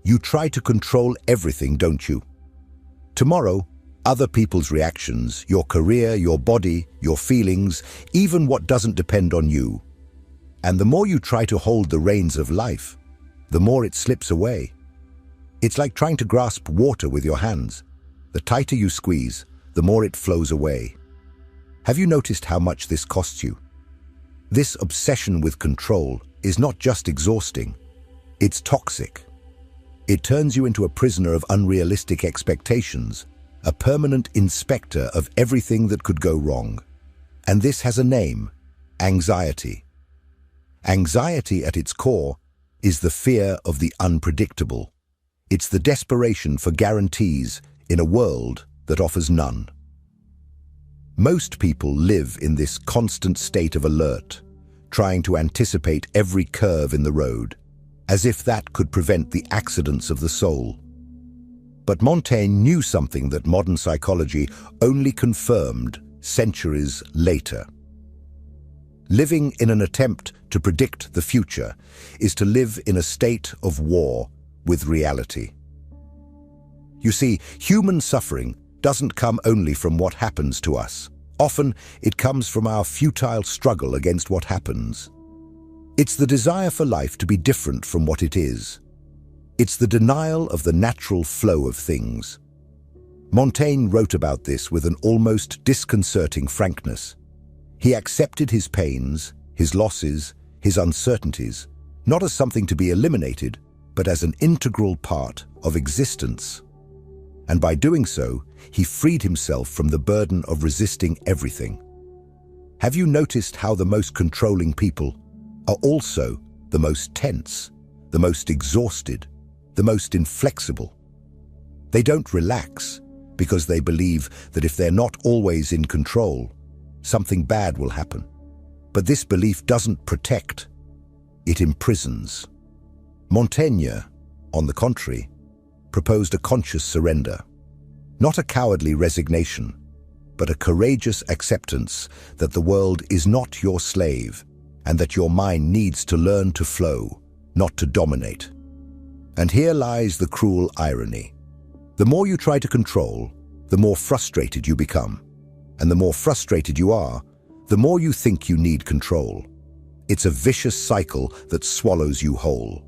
You try to control everything, don't you? Tomorrow, other people's reactions, your career, your body, your feelings, even what doesn't depend on you. And the more you try to hold the reins of life, the more it slips away. It's like trying to grasp water with your hands. The tighter you squeeze, the more it flows away. Have you noticed how much this costs you? This obsession with control is not just exhausting, it's toxic. It turns you into a prisoner of unrealistic expectations, a permanent inspector of everything that could go wrong. And this has a name: anxiety. Anxiety at its core is the fear of the unpredictable. It's the desperation for guarantees in a world that offers none. Most people live in this constant state of alert, trying to anticipate every curve in the road, as if that could prevent the accidents of the soul. But Montaigne knew something that modern psychology only confirmed centuries later. Living in an attempt to predict the future is to live in a state of war with reality. You see, human suffering doesn't come only from what happens to us. Often, it comes from our futile struggle against what happens. It's the desire for life to be different from what it is. It's the denial of the natural flow of things. Montaigne wrote about this with an almost disconcerting frankness. He accepted his pains, his losses, his uncertainties, not as something to be eliminated, but as an integral part of existence. And by doing so, he freed himself from the burden of resisting everything. Have you noticed how the most controlling people are also the most tense, the most exhausted, the most inflexible? They don't relax because they believe that if they're not always in control, something bad will happen. But this belief doesn't protect, it imprisons. Montaigne, on the contrary, proposed a conscious surrender, not a cowardly resignation, but a courageous acceptance that the world is not your slave and that your mind needs to learn to flow, not to dominate. And here lies the cruel irony. The more you try to control, the more frustrated you become. And the more frustrated you are, the more you think you need control. It's a vicious cycle that swallows you whole.